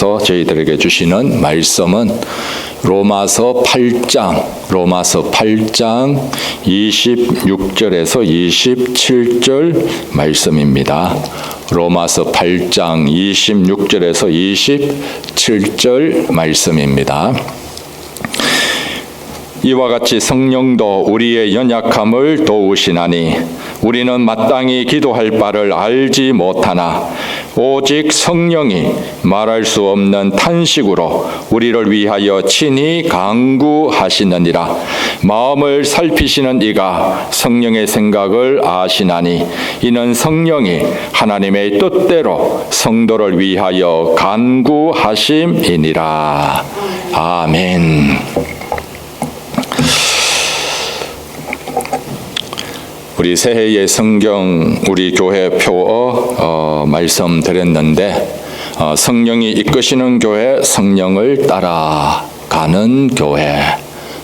하나님께서 저희들에게 주시는 말씀은 로마서 8장 26절에서 27절 말씀입니다. 로마서 8장 26절에서 27절 말씀입니다. 이와 같이 성령도 우리의 연약함을 도우시나니 우리는 마땅히 기도할 바를 알지 못하나 오직 성령이 말할 수 없는 탄식으로 우리를 위하여 친히 간구하시느니라. 마음을 살피시는 이가 성령의 생각을 아시나니 이는 성령이 하나님의 뜻대로 성도를 위하여 간구하심이니라. 아멘. 우리 새해의 성경 우리 교회 표 말씀드렸는데 성령이 이끄시는 교회, 성령을 따라가는 교회,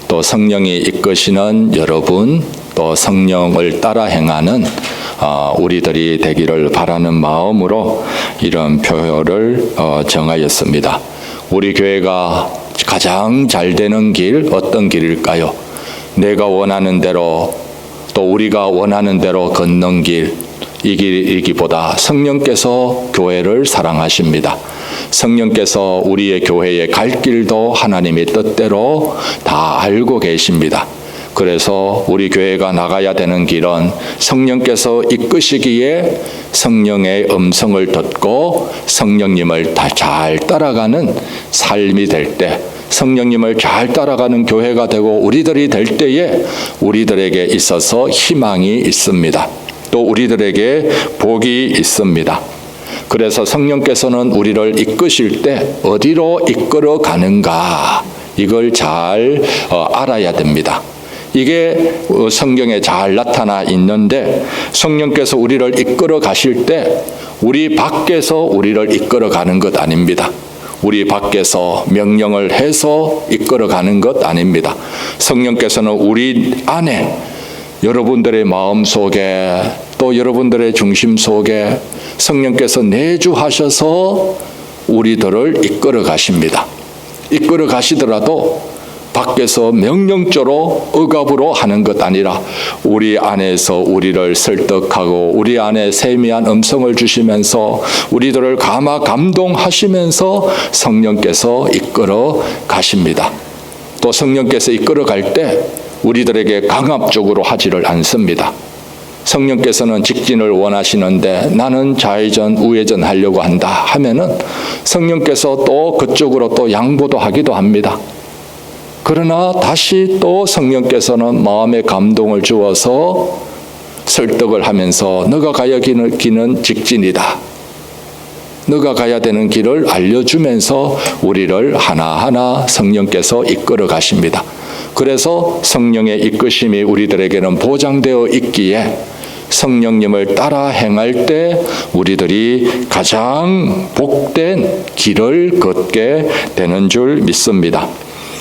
또 성령이 이끄시는 여러분, 또 성령을 따라 행하는 우리들이 되기를 바라는 마음으로 이런 표를 정하였습니다. 우리 교회가 가장 잘 되는 길 어떤 길일까요? 내가 원하는 대로 또 우리가 원하는 대로 걷는 길, 이 길이기보다 성령께서 교회를 사랑하십니다. 성령께서 우리의 교회에 갈 길도 하나님의 뜻대로 다 알고 계십니다. 그래서 우리 교회가 나가야 되는 길은 성령께서 이끄시기에 성령의 음성을 듣고 성령님을 잘 따라가는 삶이 될 때, 성령님을 잘 따라가는 교회가 되고 우리들이 될 때에 우리들에게 있어서 희망이 있습니다. 또 우리들에게 복이 있습니다. 그래서 성령께서는 우리를 이끄실 때 어디로 이끌어 가는가, 이걸 잘 알아야 됩니다. 이게 성경에 잘 나타나 있는데, 성령께서 우리를 이끌어 가실 때 우리 밖에서 우리를 이끌어 가는 것 아닙니다. 우리 밖에서 명령을 해서 이끌어 가는 것 아닙니다. 성령께서는 우리 안에, 여러분들의 마음 속에, 또 여러분들의 중심 속에 성령께서 내주하셔서 우리들을 이끌어 가십니다. 이끌어 가시더라도 밖에서 명령조로 억압으로 하는 것 아니라 우리 안에서 우리를 설득하고 우리 안에 세미한 음성을 주시면서 우리들을 감동하시면서 성령께서 이끌어 가십니다. 또 성령께서 이끌어 갈 때 우리들에게 강압적으로 하지를 않습니다. 성령께서는 직진을 원하시는데 나는 좌회전 우회전 하려고 한다 하면은 성령께서 또 그쪽으로 또 양보도 하기도 합니다. 그러나 다시 또 성령께서는 마음의 감동을 주어서 설득을 하면서 너가 가야 하는 길은 직진이다, 너가 가야 되는 길을 알려주면서 우리를 하나하나 성령께서 이끌어 가십니다. 그래서 성령의 이끄심이 우리들에게는 보장되어 있기에 성령님을 따라 행할 때 우리들이 가장 복된 길을 걷게 되는 줄 믿습니다.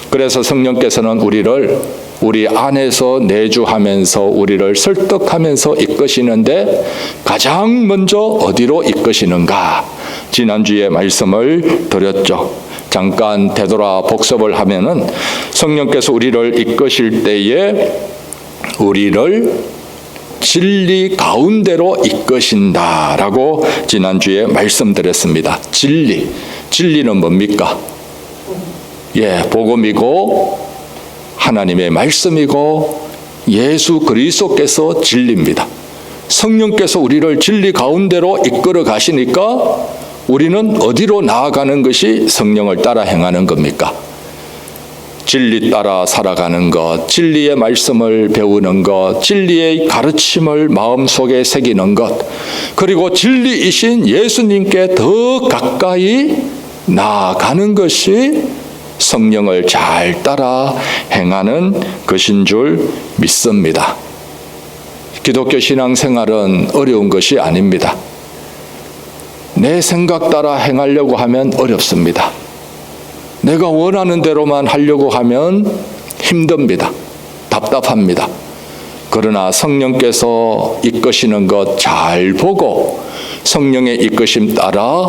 그래서 성령께서는 우리를 우리 안에서 내주하면서 우리를 설득하면서 이끄시는데 가장 먼저 어디로 이끄시는가? 지난주에 말씀을 드렸죠. 잠깐 되돌아 복습을 하면은 성령께서 우리를 이끄실 때에 우리를 진리 가운데로 이끄신다라고 지난주에 말씀드렸습니다. 진리는 뭡니까? 복음이고 하나님의 말씀이고 예수 그리스도께서 진리입니다. 성령께서 우리를 진리 가운데로 이끌어 가시니까 우리는 어디로 나아가는 것이 성령을 따라 행하는 겁니까? 진리 따라 살아가는 것, 진리의 말씀을 배우는 것, 진리의 가르침을 마음속에 새기는 것, 그리고 진리이신 예수님께 더 가까이 나아가는 것이 성령을 잘 따라 행하는 것인 줄 믿습니다. 기독교 신앙생활은 어려운 것이 아닙니다. 내 생각 따라 행하려고 하면 어렵습니다. 내가 원하는 대로만 하려고 하면 힘듭니다. 답답합니다. 그러나 성령께서 이끄시는 것 잘 보고 성령의 이끄심 따라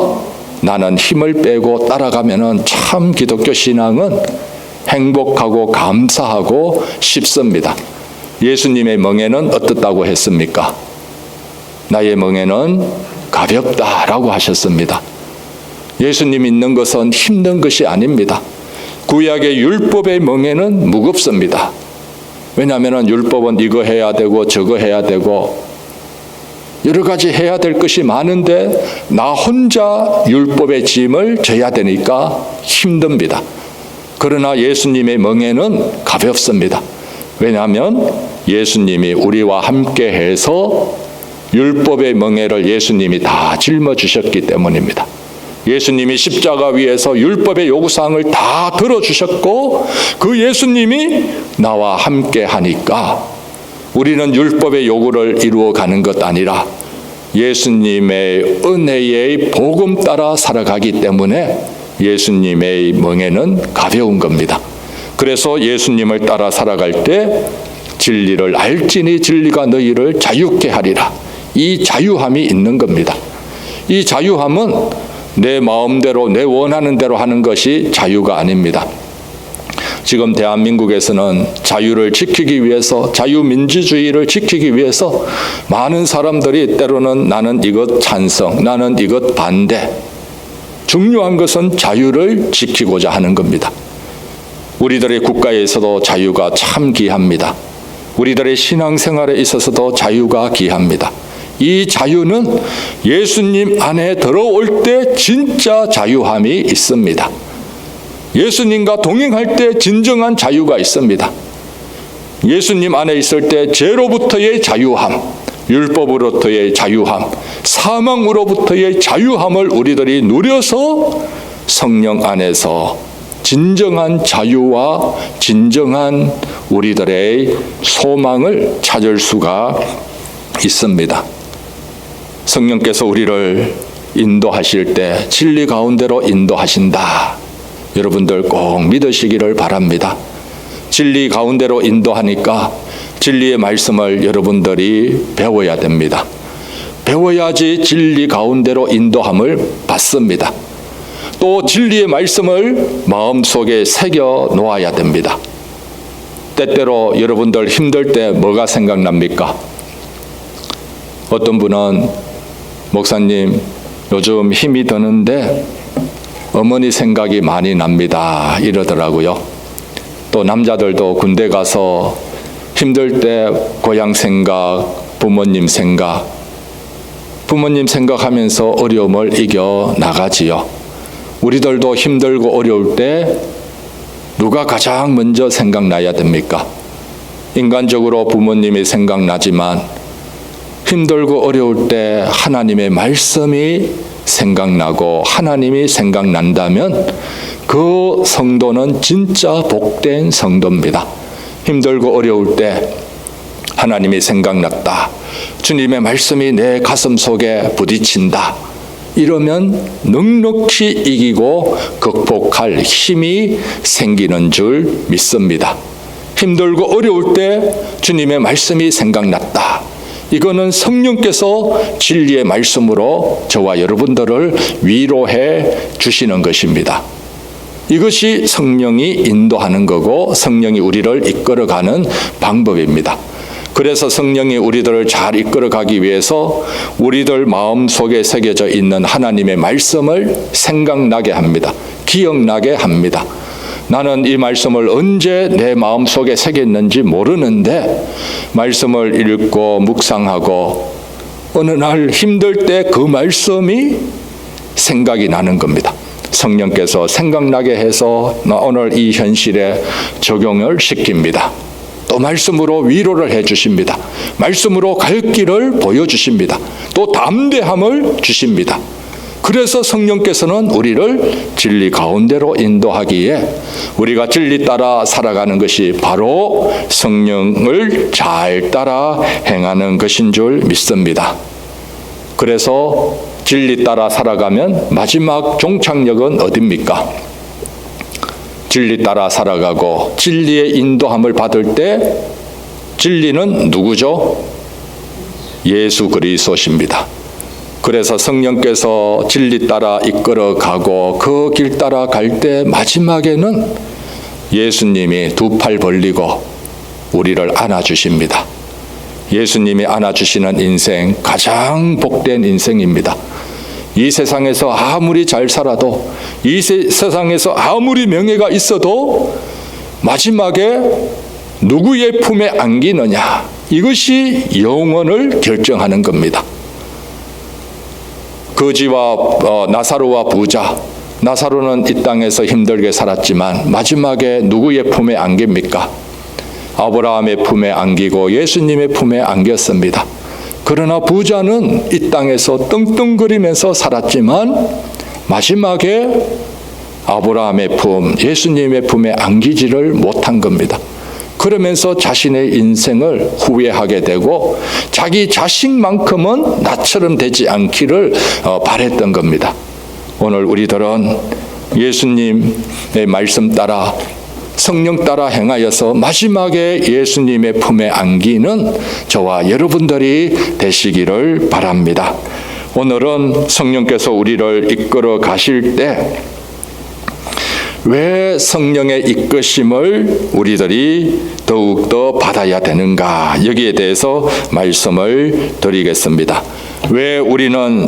나는 힘을 빼고 따라가면은 참 기독교 신앙은 행복하고 감사하고 쉽습니다. 예수님의 멍에는 어떻다고 했습니까? 나의 멍에는 가볍다라고 하셨습니다. 예수님 믿는 것은 힘든 것이 아닙니다. 구약의 율법의 멍에는 무겁습니다. 왜냐하면 율법은 이거 해야 되고 저거 해야 되고 여러 가지 해야 될 것이 많은데 나 혼자 율법의 짐을 져야 되니까 힘듭니다. 그러나 예수님의 멍에는 가볍습니다. 왜냐하면 예수님이 우리와 함께 해서 율법의 멍에를 예수님이 다 짊어지셨기 때문입니다. 예수님이 십자가 위에서 율법의 요구사항을 다 들어주셨고 그 예수님이 나와 함께 하니까 우리는 율법의 요구를 이루어가는 것 아니라 예수님의 은혜의 복음 따라 살아가기 때문에 예수님의 멍에는 가벼운 겁니다. 그래서 예수님을 따라 살아갈 때 진리를 알지니 진리가 너희를 자유케 하리라. 이 자유함이 있는 겁니다. 이 자유함은 내 마음대로 내 원하는 대로 하는 것이 자유가 아닙니다. 지금 대한민국에서는 자유를 지키기 위해서 자유민주주의를 지키기 위해서 많은 사람들이 때로는 나는 이것 찬성, 나는 이것 반대. 중요한 것은 자유를 지키고자 하는 겁니다. 우리들의 국가에서도 자유가 참 귀합니다. 우리들의 신앙생활에 있어서도 자유가 귀합니다. 이 자유는 예수님 안에 들어올 때 진짜 자유함이 있습니다. 예수님과 동행할 때 진정한 자유가 있습니다. 예수님 안에 있을 때 죄로부터의 자유함, 율법으로부터의 자유함, 사망으로부터의 자유함을 우리들이 누려서 성령 안에서 진정한 자유와 진정한 우리들의 소망을 찾을 수가 있습니다. 성령께서 우리를 인도하실 때 진리 가운데로 인도하신다. 여러분들 꼭 믿으시기를 바랍니다. 진리 가운데로 인도하니까 진리의 말씀을 여러분들이 배워야 됩니다. 배워야지 진리 가운데로 인도함을 받습니다. 또 진리의 말씀을 마음속에 새겨 놓아야 됩니다. 때때로 여러분들 힘들 때 뭐가 생각납니까? 어떤 분은 목사님 요즘 힘이 드는데 어머니 생각이 많이 납니다 이러더라고요. 또 남자들도 군대 가서 힘들 때 고향 생각, 부모님 생각하면서 어려움을 이겨 나가지요. 우리들도 힘들고 어려울 때 누가 가장 먼저 생각나야 됩니까? 인간적으로 부모님이 생각나지만 힘들고 어려울 때 하나님의 말씀이 생각나고 하나님이 생각난다면 그 성도는 진짜 복된 성도입니다. 힘들고 어려울 때 하나님이 생각났다. 주님의 말씀이 내 가슴 속에 부딪힌다. 이러면 넉넉히 이기고 극복할 힘이 생기는 줄 믿습니다. 힘들고 어려울 때 주님의 말씀이 생각났다. 이거는 성령께서 진리의 말씀으로 저와 여러분들을 위로해 주시는 것입니다. 이것이 성령이 인도하는 거고 성령이 우리를 이끌어가는 방법입니다. 그래서 성령이 우리들을 잘 이끌어가기 위해서 우리들 마음속에 새겨져 있는 하나님의 말씀을 생각나게 합니다. 기억나게 합니다. 나는 이 말씀을 언제 내 마음속에 새겼는지 모르는데 말씀을 읽고 묵상하고 어느 날 힘들 때 그 말씀이 생각이 나는 겁니다. 성령께서 생각나게 해서 나 오늘 이 현실에 적용을 시킵니다. 또 말씀으로 위로를 해주십니다. 말씀으로 갈 길을 보여주십니다. 또 담대함을 주십니다. 그래서 성령께서는 우리를 진리 가운데로 인도하기에 우리가 진리 따라 살아가는 것이 바로 성령을 잘 따라 행하는 것인 줄 믿습니다. 그래서 진리 따라 살아가면 마지막 종착역은 어디입니까? 진리 따라 살아가고 진리의 인도함을 받을 때 진리는 누구죠? 예수 그리스도십니다. 그래서 성령께서 진리 따라 이끌어가고 그 길 따라 갈 때 마지막에는 예수님이 두 팔 벌리고 우리를 안아주십니다. 예수님이 안아주시는 인생, 가장 복된 인생입니다. 이 세상에서 아무리 잘 살아도, 이 세상에서 아무리 명예가 있어도 마지막에 누구의 품에 안기느냐, 이것이 영원을 결정하는 겁니다. 거지와 나사로와 부자, 나사로는 이 땅에서 힘들게 살았지만 마지막에 누구의 품에 안깁니까? 아브라함의 품에 안기고 예수님의 품에 안겼습니다. 그러나 부자는 이 땅에서 떵떵거리면서 살았지만 마지막에 아브라함의 품, 예수님의 품에 안기지를 못한 겁니다. 그러면서 자신의 인생을 후회하게 되고 자기 자식만큼은 나처럼 되지 않기를 바랬던 겁니다. 오늘 우리들은 예수님의 말씀 따라 성령 따라 행하여서 마지막에 예수님의 품에 안기는 저와 여러분들이 되시기를 바랍니다. 오늘은 성령께서 우리를 이끌어 가실 때 왜 성령의 이끄심을 우리들이 더욱더 받아야 되는가, 여기에 대해서 말씀을 드리겠습니다. 왜 우리는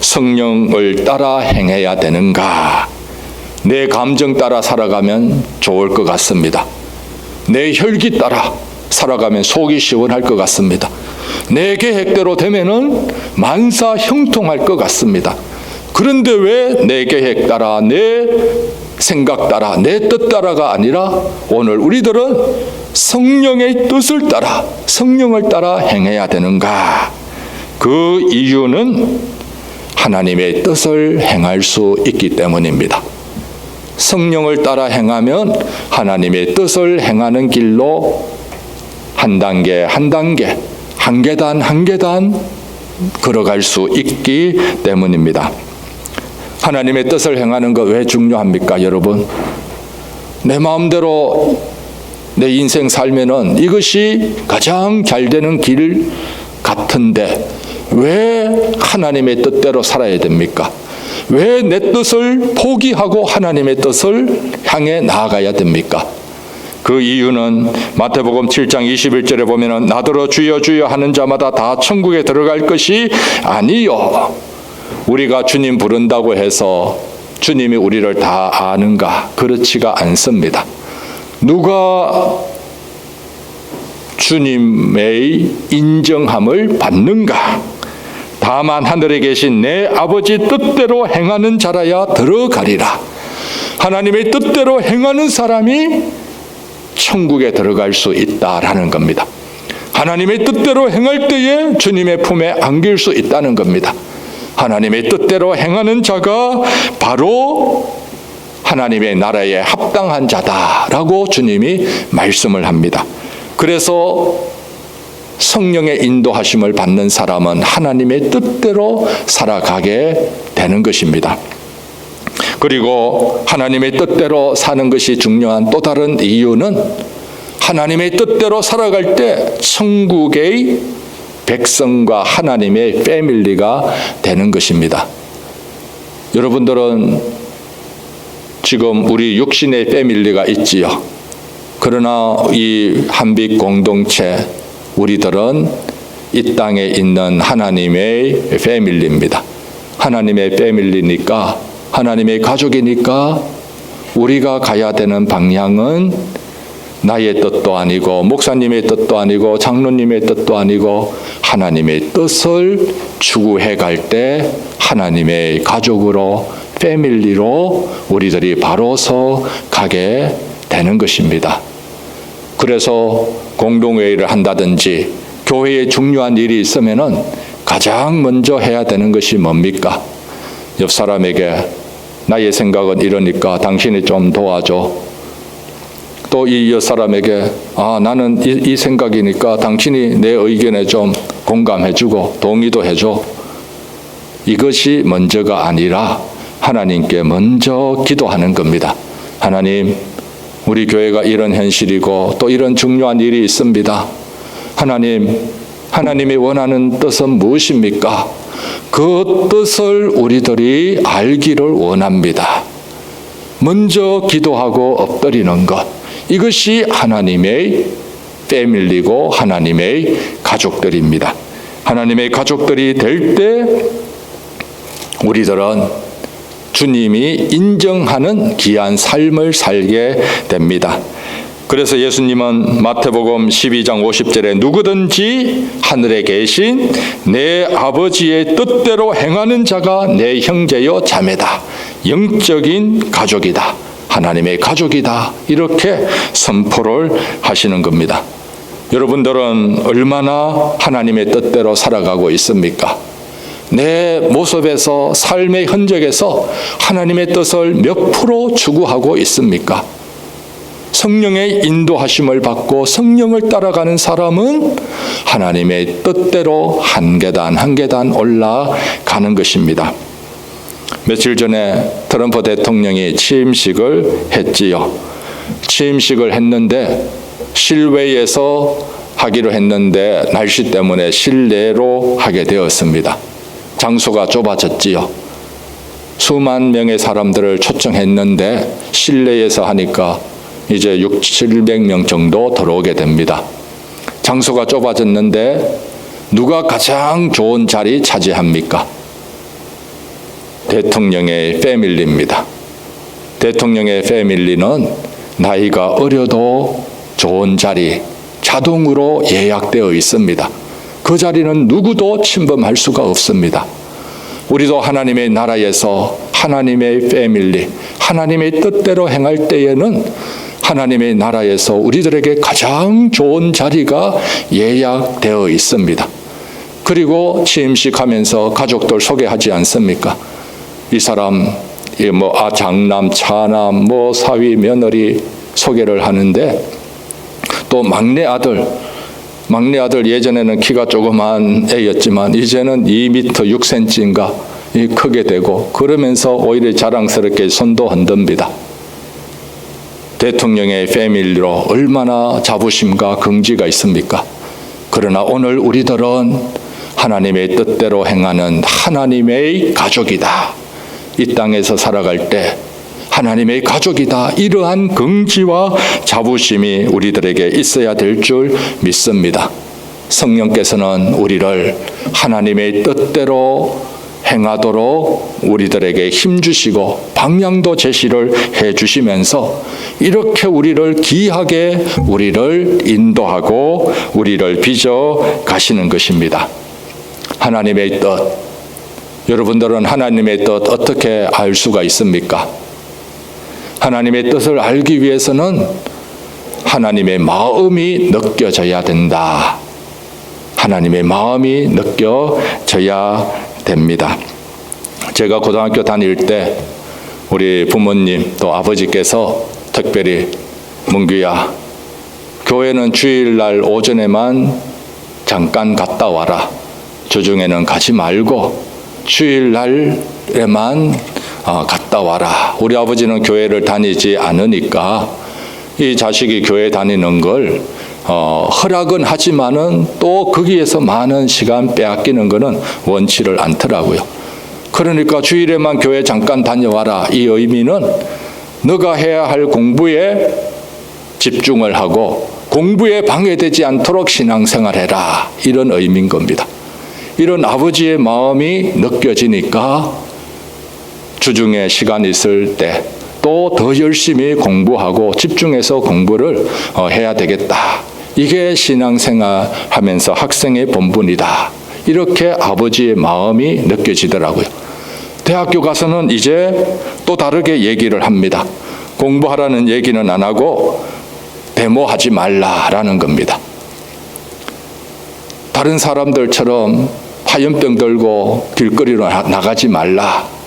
성령을 따라 행해야 되는가? 내 감정 따라 살아가면 좋을 것 같습니다. 내 혈기 따라 살아가면 속이 시원할 것 같습니다. 내 계획대로 되면은 만사 형통할 것 같습니다. 그런데 왜 내 계획 따라, 내 생각 따라, 내 뜻 따라가 아니라 오늘 우리들은 성령의 뜻을 따라, 성령을 따라 행해야 되는가? 그 이유는 하나님의 뜻을 행할 수 있기 때문입니다. 성령을 따라 행하면 하나님의 뜻을 행하는 길로 한 단계 한 단계, 한 계단 한 계단 걸어갈 수 있기 때문입니다. 하나님의 뜻을 행하는 거 왜 중요합니까, 여러분? 내 마음대로 내 인생 살면은 이것이 가장 잘 되는 길 같은데 왜 하나님의 뜻대로 살아야 됩니까? 왜 내 뜻을 포기하고 하나님의 뜻을 향해 나아가야 됩니까? 그 이유는 마태복음 7장 21절에 보면은 나더러 주여 주여 하는 자마다 다 천국에 들어갈 것이 아니요. 우리가 주님 부른다고 해서 주님이 우리를 다 아는가? 그렇지가 않습니다. 누가 주님의 인정함을 받는가? 다만 하늘에 계신 내 아버지 뜻대로 행하는 자라야 들어가리라. 하나님의 뜻대로 행하는 사람이 천국에 들어갈 수 있다라는 겁니다. 하나님의 뜻대로 행할 때에 주님의 품에 안길 수 있다는 겁니다. 하나님의 뜻대로 행하는 자가 바로 하나님의 나라에 합당한 자다라고 주님이 말씀을 합니다. 그래서 성령의 인도하심을 받는 사람은 하나님의 뜻대로 살아가게 되는 것입니다. 그리고 하나님의 뜻대로 사는 것이 중요한 또 다른 이유는 하나님의 뜻대로 살아갈 때 천국의 백성과 하나님의 패밀리가 되는 것입니다. 여러분들은 지금 우리 육신의 패밀리가 있지요. 그러나 이 한빛 공동체 우리들은 이 땅에 있는 하나님의 패밀리입니다. 하나님의 패밀리니까, 하나님의 가족이니까 우리가 가야 되는 방향은 나의 뜻도 아니고 목사님의 뜻도 아니고 장로님의 뜻도 아니고 하나님의 뜻을 추구해 갈 때 하나님의 가족으로, 패밀리로 우리들이 바로서 가게 되는 것입니다. 그래서 공동회의를 한다든지 교회에 중요한 일이 있으면은 가장 먼저 해야 되는 것이 뭡니까? 옆 사람에게 나의 생각은 이러니까 당신이 좀 도와줘. 또 이 옆 사람에게 나는 이 생각이니까 당신이 내 의견에 좀 공감해주고 동의도 해줘. 이것이 먼저가 아니라 하나님께 먼저 기도하는 겁니다. 하나님, 우리 교회가 이런 현실이고 또 이런 중요한 일이 있습니다. 하나님, 하나님이 원하는 뜻은 무엇입니까? 그 뜻을 우리들이 알기를 원합니다. 먼저 기도하고 엎드리는 것, 이것이 하나님의 패밀리고 하나님의 가족들입니다. 하나님의 가족들이 될 때 우리들은 주님이 인정하는 귀한 삶을 살게 됩니다. 그래서 예수님은 마태복음 12장 50절에 누구든지 하늘에 계신 내 아버지의 뜻대로 행하는 자가 내 형제요 자매다. 영적인 가족이다. 하나님의 가족이다. 이렇게 선포를 하시는 겁니다. 여러분들은 얼마나 하나님의 뜻대로 살아가고 있습니까? 내 모습에서, 삶의 흔적에서 하나님의 뜻을 몇 프로 추구하고 있습니까? 성령의 인도하심을 받고 성령을 따라가는 사람은 하나님의 뜻대로 한 계단 한 계단 올라가는 것입니다. 며칠 전에 트럼프 대통령이 취임식을 했지요. 취임식을 했는데 실외에서 하기로 했는데 날씨 때문에 실내로 하게 되었습니다. 장소가 좁아졌지요. 수만 명의 사람들을 초청했는데 실내에서 하니까 이제 600-700명 정도 들어오게 됩니다. 장소가 좁아졌는데 누가 가장 좋은 자리 차지합니까? 대통령의 패밀리입니다. 대통령의 패밀리는 나이가 어려도 좋은 자리 자동으로 예약되어 있습니다. 그 자리는 누구도 침범할 수가 없습니다. 우리도 하나님의 나라에서 하나님의 패밀리, 하나님의 뜻대로 행할 때에는 하나님의 나라에서 우리들에게 가장 좋은 자리가 예약되어 있습니다. 그리고 취임식 하면서 가족들 소개하지 않습니까? 이 사람, 장남, 차남, 사위, 며느리 소개를 하는데 또 막내 아들 예전에는 키가 조그만 애였지만 이제는 2m 6cm인가 크게 되고 그러면서 오히려 자랑스럽게 손도 흔듭니다. 대통령의 패밀리로 얼마나 자부심과 긍지가 있습니까? 그러나 오늘 우리들은 하나님의 뜻대로 행하는 하나님의 가족이다. 이 땅에서 살아갈 때 하나님의 가족이다. 이러한 긍지와 자부심이 우리들에게 있어야 될 줄 믿습니다. 성령께서는 우리를 하나님의 뜻대로 행하도록 우리들에게 힘주시고 방향도 제시를 해주시면서 이렇게 우리를 귀하게 우리를 인도하고 우리를 빚어 가시는 것입니다. 하나님의 뜻, 여러분들은 하나님의 뜻 어떻게 알 수가 있습니까? 하나님의 뜻을 알기 위해서는 하나님의 마음이 느껴져야 된다. 하나님의 마음이 느껴져야 됩니다. 제가 고등학교 다닐 때 우리 부모님 또 아버지께서 특별히 문규야, 교회는 주일날 오전에만 잠깐 갔다 와라. 주중에는 가지 말고 주일날에만 갔다 와라. 우리 아버지는 교회를 다니지 않으니까 이 자식이 교회 다니는 걸 허락은 하지만은 또 거기에서 많은 시간 빼앗기는 것은 원치를 않더라고요. 그러니까 주일에만 교회 잠깐 다녀와라. 이 의미는 너가 해야 할 공부에 집중을 하고 공부에 방해되지 않도록 신앙생활해라. 이런 의미인 겁니다. 이런 아버지의 마음이 느껴지니까 주중에 시간 있을 때 또 더 열심히 공부하고 집중해서 공부를 해야 되겠다. 이게 신앙생활 하면서 학생의 본분이다. 이렇게 아버지의 마음이 느껴지더라고요. 대학교 가서는 이제 또 다르게 얘기를 합니다. 공부하라는 얘기는 안 하고 데모하지 말라라는 겁니다. 다른 사람들처럼 화염병 들고 길거리로 나가지 말라.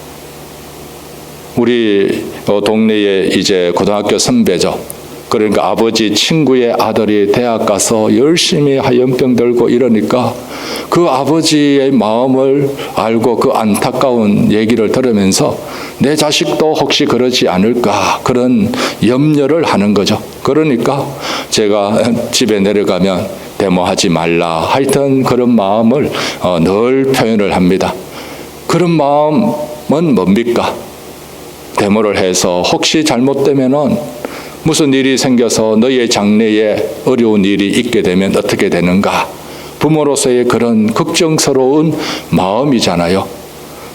우리 동네에 이제 고등학교 선배죠. 그러니까 아버지 친구의 아들이 대학 가서 열심히 화염병 들고 이러니까 그 아버지의 마음을 알고 그 안타까운 얘기를 들으면서 내 자식도 혹시 그러지 않을까 그런 염려를 하는 거죠. 그러니까 제가 집에 내려가면 데모하지 말라. 하여튼 그런 마음을 늘 표현을 합니다. 그런 마음은 뭡니까? 데모를 해서 혹시 잘못되면은 무슨 일이 생겨서 너의 장래에 어려운 일이 있게 되면 어떻게 되는가? 부모로서의 그런 걱정스러운 마음이잖아요.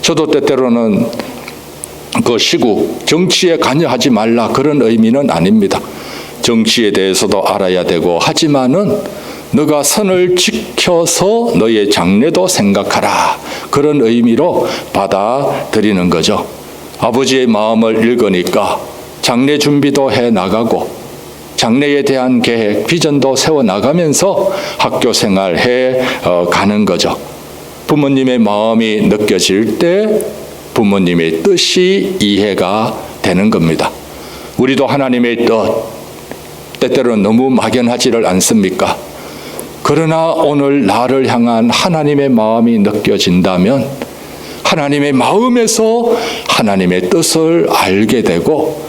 저도 때때로는 그 시국, 정치에 관여하지 말라 그런 의미는 아닙니다. 정치에 대해서도 알아야 되고 하지만은 너가 선을 지켜서 너의 장래도 생각하라. 그런 의미로 받아들이는 거죠. 아버지의 마음을 읽으니까 장래 준비도 해 나가고 장래에 대한 계획, 비전도 세워 나가면서 학교 생활해 가는 거죠. 부모님의 마음이 느껴질 때 부모님의 뜻이 이해가 되는 겁니다. 우리도 하나님의 뜻, 때때로는 너무 막연하지를 않습니까? 그러나 오늘 나를 향한 하나님의 마음이 느껴진다면 하나님의 마음에서 하나님의 뜻을 알게 되고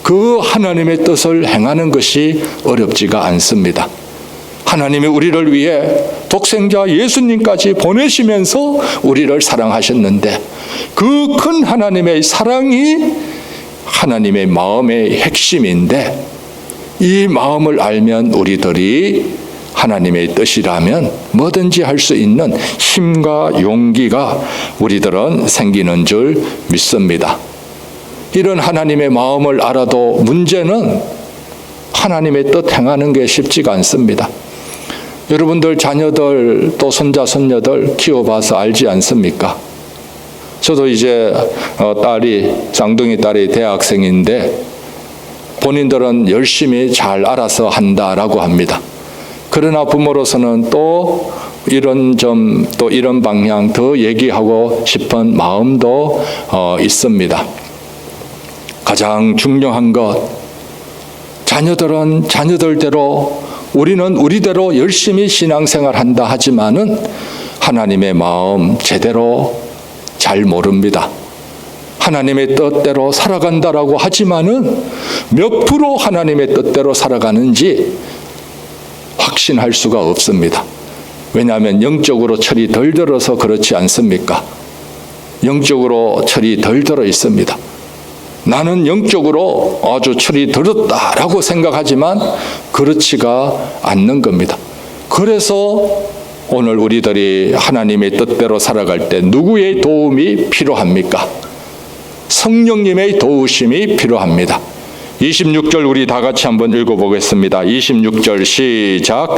그 하나님의 뜻을 행하는 것이 어렵지가 않습니다. 하나님이 우리를 위해 독생자 예수님까지 보내시면서 우리를 사랑하셨는데 그 큰 하나님의 사랑이 하나님의 마음의 핵심인데 이 마음을 알면 우리들이 하나님의 뜻이라면 뭐든지 할 수 있는 힘과 용기가 우리들은 생기는 줄 믿습니다. 이런 하나님의 마음을 알아도 문제는 하나님의 뜻 행하는 게 쉽지가 않습니다. 여러분들 자녀들 또 손자 손녀들 키워봐서 알지 않습니까? 저도 이제 쌍둥이 딸이 대학생인데 본인들은 열심히 잘 알아서 한다라고 합니다. 그러나 부모로서는 또 이런 점, 또 이런 방향 더 얘기하고 싶은 마음도 있습니다. 가장 중요한 것, 자녀들은 자녀들대로 우리는 우리대로 열심히 신앙생활 한다 하지만은 하나님의 마음 제대로 잘 모릅니다. 하나님의 뜻대로 살아간다라고 하지만은 몇 프로 하나님의 뜻대로 살아가는지 확신할 수가 없습니다. 왜냐하면 영적으로 철이 덜 들어서 그렇지 않습니까? 영적으로 철이 덜 들어 있습니다. 나는 영적으로 아주 철이 들었다라고 생각하지만 그렇지가 않는 겁니다. 그래서 오늘 우리들이 하나님의 뜻대로 살아갈 때 누구의 도움이 필요합니까? 성령님의 도우심이 필요합니다. 26절 우리 다 같이 한번 읽어보겠습니다. 26절 시작.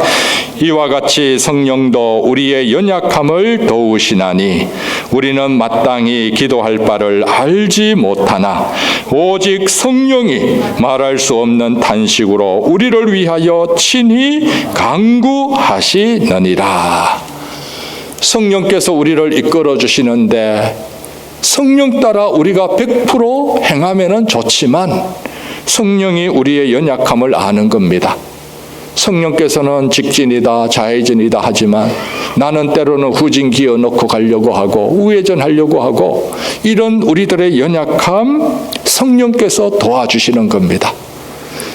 이와 같이 성령도 우리의 연약함을 도우시나니 우리는 마땅히 기도할 바를 알지 못하나 오직 성령이 말할 수 없는 탄식으로 우리를 위하여 친히 간구하시느니라. 성령께서 우리를 이끌어 주시는데 성령 따라 우리가 100% 행하면 좋지만 성령이 우리의 연약함을 아는 겁니다. 성령께서는 직진이다 좌회전이다 하지만 나는 때로는 후진 기어 넣고 가려고 하고 우회전 하려고 하고 이런 우리들의 연약함 성령께서 도와주시는 겁니다.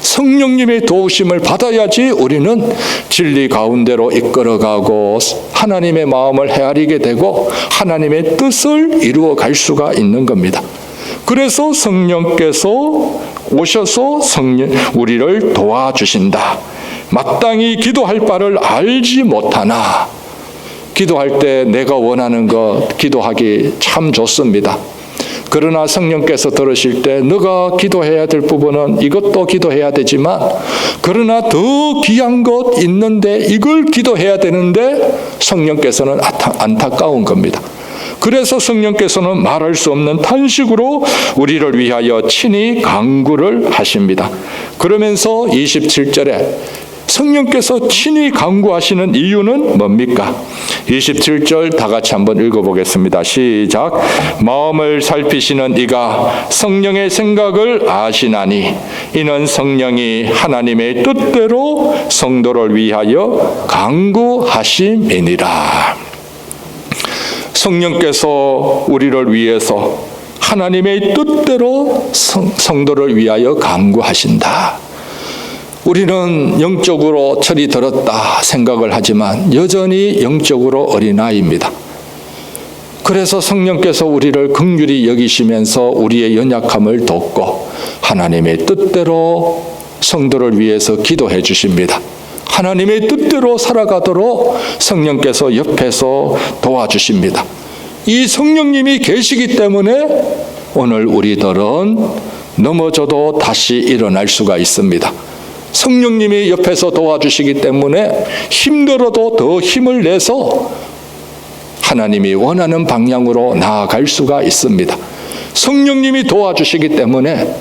성령님의 도우심을 받아야지 우리는 진리 가운데로 이끌어가고 하나님의 마음을 헤아리게 되고 하나님의 뜻을 이루어 갈 수가 있는 겁니다. 그래서 성령께서 오셔서 우리를 도와주신다. 마땅히 기도할 바를 알지 못하나 기도할 때 내가 원하는 것 기도하기 참 좋습니다. 그러나 성령께서 들으실 때 너가 기도해야 될 부분은 이것도 기도해야 되지만 그러나 더 귀한 것 있는데 이걸 기도해야 되는데 성령께서는 안타까운 겁니다. 그래서 성령께서는 말할 수 없는 탄식으로 우리를 위하여 친히 간구를 하십니다. 그러면서 27절에 성령께서 친히 간구하시는 이유는 뭡니까? 27절 다 같이 한번 읽어보겠습니다. 시작. 마음을 살피시는 이가 성령의 생각을 아시나니 이는 성령이 하나님의 뜻대로 성도를 위하여 간구하심이니라. 성령께서 우리를 위해서 하나님의 뜻대로 성도를 위하여 간구하신다. 우리는 영적으로 철이 들었다 생각을 하지만 여전히 영적으로 어린아이입니다. 그래서 성령께서 우리를 긍휼히 여기시면서 우리의 연약함을 돕고 하나님의 뜻대로 성도를 위해서 기도해 주십니다. 하나님의 뜻대로 살아가도록 성령께서 옆에서 도와주십니다. 이 성령님이 계시기 때문에 오늘 우리들은 넘어져도 다시 일어날 수가 있습니다. 성령님이 옆에서 도와주시기 때문에 힘들어도 더 힘을 내서 하나님이 원하는 방향으로 나아갈 수가 있습니다. 성령님이 도와주시기 때문에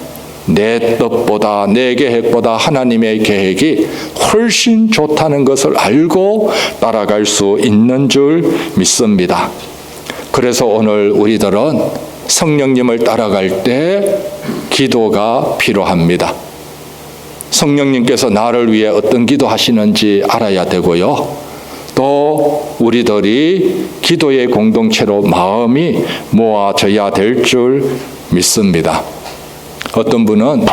내 뜻보다 내 계획보다 하나님의 계획이 훨씬 좋다는 것을 알고 따라갈 수 있는 줄 믿습니다. 그래서 오늘 우리들은 성령님을 따라갈 때 기도가 필요합니다. 성령님께서 나를 위해 어떤 기도하시는지 알아야 되고요. 또 우리들이 기도의 공동체로 마음이 모아져야 될 줄 믿습니다. 어떤 분은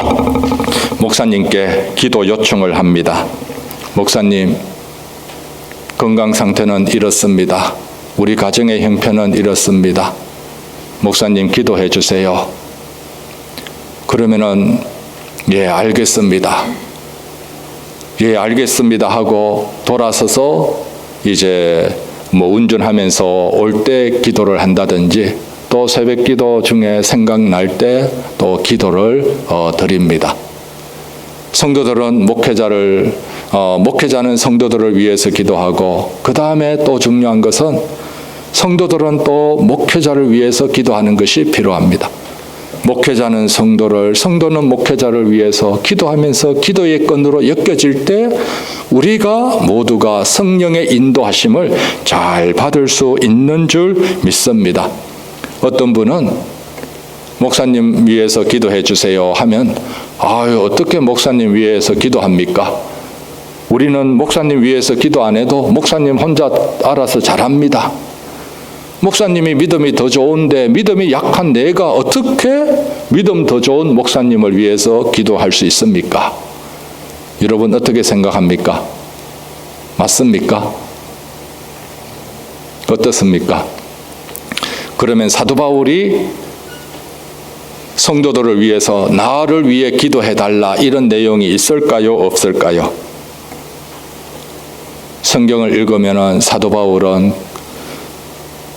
목사님께 기도 요청을 합니다. 목사님, 건강 상태는 이렇습니다. 우리 가정의 형편은 이렇습니다. 목사님 기도해 주세요. 그러면은 예, 알겠습니다. 예, 알겠습니다 하고 돌아서서 이제 운전하면서 올 때 기도를 한다든지 또 새벽 기도 중에 생각날 때 또 기도를 드립니다. 성도들은 목회자는 성도들을 위해서 기도하고 그 다음에 또 중요한 것은 성도들은 또 목회자를 위해서 기도하는 것이 필요합니다. 목회자는 성도를, 성도는 목회자를 위해서 기도하면서 기도의 끈으로 엮여질 때 우리가 모두가 성령의 인도하심을 잘 받을 수 있는 줄 믿습니다. 어떤 분은 목사님 위해서 기도해 주세요 하면 어떻게 목사님 위해서 기도합니까? 우리는 목사님 위해서 기도 안 해도 목사님 혼자 알아서 잘합니다. 목사님이 믿음이 더 좋은데 믿음이 약한 내가 어떻게 믿음 더 좋은 목사님을 위해서 기도할 수 있습니까? 여러분 어떻게 생각합니까? 맞습니까? 어떻습니까? 그러면 사도 바울이 성도들을 위해서 나를 위해 기도해달라 이런 내용이 있을까요? 없을까요? 성경을 읽으면 사도 바울은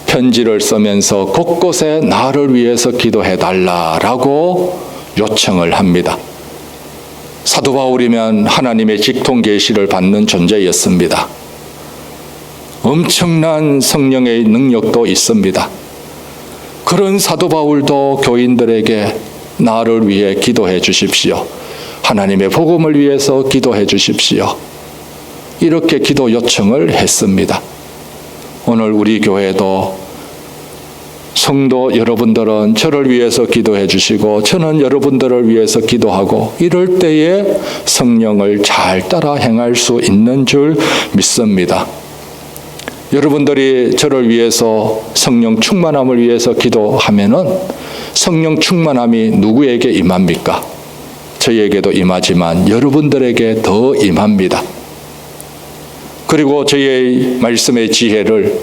편지를 쓰면서 곳곳에 나를 위해서 기도해달라라고 요청을 합니다. 사도 바울이면 하나님의 직통 계시를 받는 존재였습니다. 엄청난 성령의 능력도 있습니다. 그런 사도 바울도 교인들에게 나를 위해 기도해 주십시오. 하나님의 복음을 위해서 기도해 주십시오. 이렇게 기도 요청을 했습니다. 오늘 우리 교회도 성도 여러분들은 저를 위해서 기도해 주시고 저는 여러분들을 위해서 기도하고 이럴 때에 성령을 잘 따라 행할 수 있는 줄 믿습니다. 여러분들이 저를 위해서 성령 충만함을 위해서 기도하면은 성령 충만함이 누구에게 임합니까? 저희에게도 임하지만 여러분들에게 더 임합니다. 그리고 저희의 말씀의 지혜를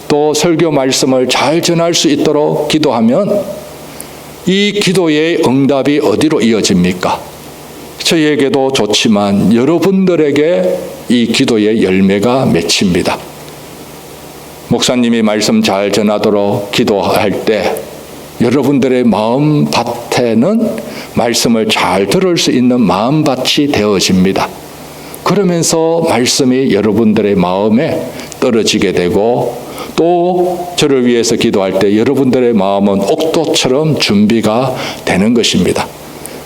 또 설교 말씀을 잘 전할 수 있도록 기도하면 이 기도의 응답이 어디로 이어집니까? 저희에게도 좋지만 여러분들에게 이 기도의 열매가 맺힙니다. 목사님이 말씀 잘 전하도록 기도할 때 여러분들의 마음밭에는 말씀을 잘 들을 수 있는 마음밭이 되어집니다. 그러면서 말씀이 여러분들의 마음에 떨어지게 되고 또 저를 위해서 기도할 때 여러분들의 마음은 옥토처럼 준비가 되는 것입니다.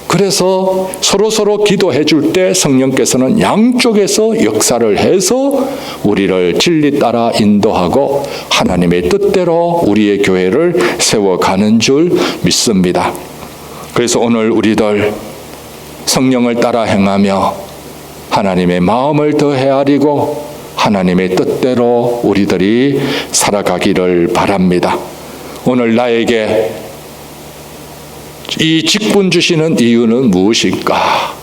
그래서 서로 기도해 줄 때 성령께서는 양쪽에서 역사를 해서 우리를 진리 따라 인도하고 하나님의 뜻대로 우리의 교회를 세워가는 줄 믿습니다. 그래서 오늘 우리들 성령을 따라 행하며 하나님의 마음을 더 헤아리고 하나님의 뜻대로 우리들이 살아가기를 바랍니다. 오늘 나에게 이 직분 주시는 이유는 무엇일까?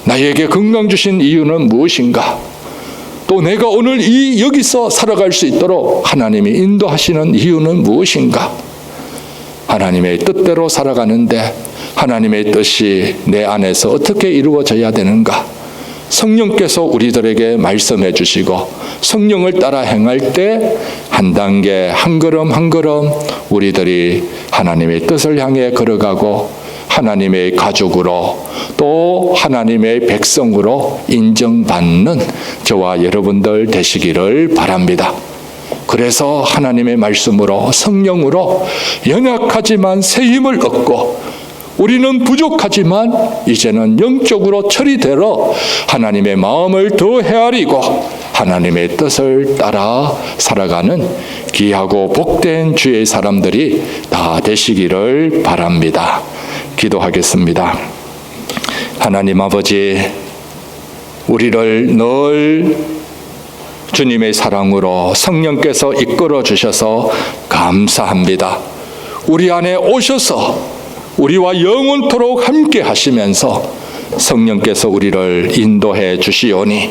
나에게 건강 주신 이유는 무엇인가? 또 내가 오늘 여기서 살아갈 수 있도록 하나님이 인도하시는 이유는 무엇인가? 하나님의 뜻대로 살아가는데 하나님의 뜻이 내 안에서 어떻게 이루어져야 되는가? 성령께서 우리들에게 말씀해 주시고 성령을 따라 행할 때 한 단계 한 걸음 한 걸음 우리들이 하나님의 뜻을 향해 걸어가고 하나님의 가족으로 또 하나님의 백성으로 인정받는 저와 여러분들 되시기를 바랍니다. 그래서 하나님의 말씀으로 성령으로 연약하지만 새 힘을 얻고 우리는 부족하지만 이제는 영적으로 처리되어 하나님의 마음을 더 헤아리고 하나님의 뜻을 따라 살아가는 귀하고 복된 주의 사람들이 다 되시기를 바랍니다. 기도하겠습니다. 하나님 아버지, 우리를 늘 주님의 사랑으로 성령께서 이끌어 주셔서 감사합니다. 우리 안에 오셔서 우리와 영원토록 함께 하시면서 성령께서 우리를 인도해 주시오니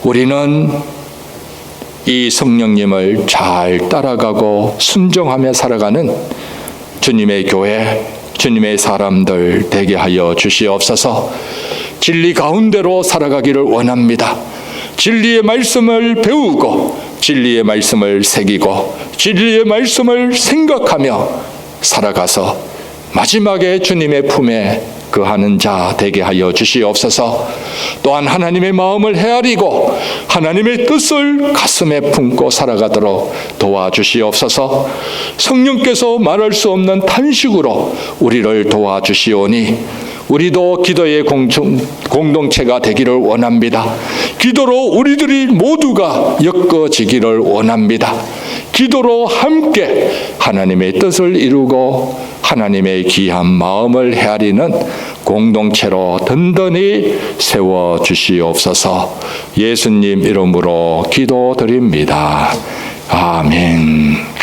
우리는 이 성령님을 잘 따라가고 순종하며 살아가는 주님의 교회, 주님의 사람들 되게 하여 주시옵소서. 진리 가운데로 살아가기를 원합니다. 진리의 말씀을 배우고 진리의 말씀을 새기고 진리의 말씀을 생각하며 살아가서 마지막에 주님의 품에 거하는 자 되게 하여 주시옵소서. 또한 하나님의 마음을 헤아리고 하나님의 뜻을 가슴에 품고 살아가도록 도와주시옵소서. 성령께서 말할 수 없는 탄식으로 우리를 도와주시오니 우리도 기도의 공동체가 되기를 원합니다. 기도로 우리들이 모두가 엮어지기를 원합니다. 기도로 함께 하나님의 뜻을 이루고 하나님의 귀한 마음을 헤아리는 공동체로 든든히 세워주시옵소서. 예수님 이름으로 기도드립니다. 아멘.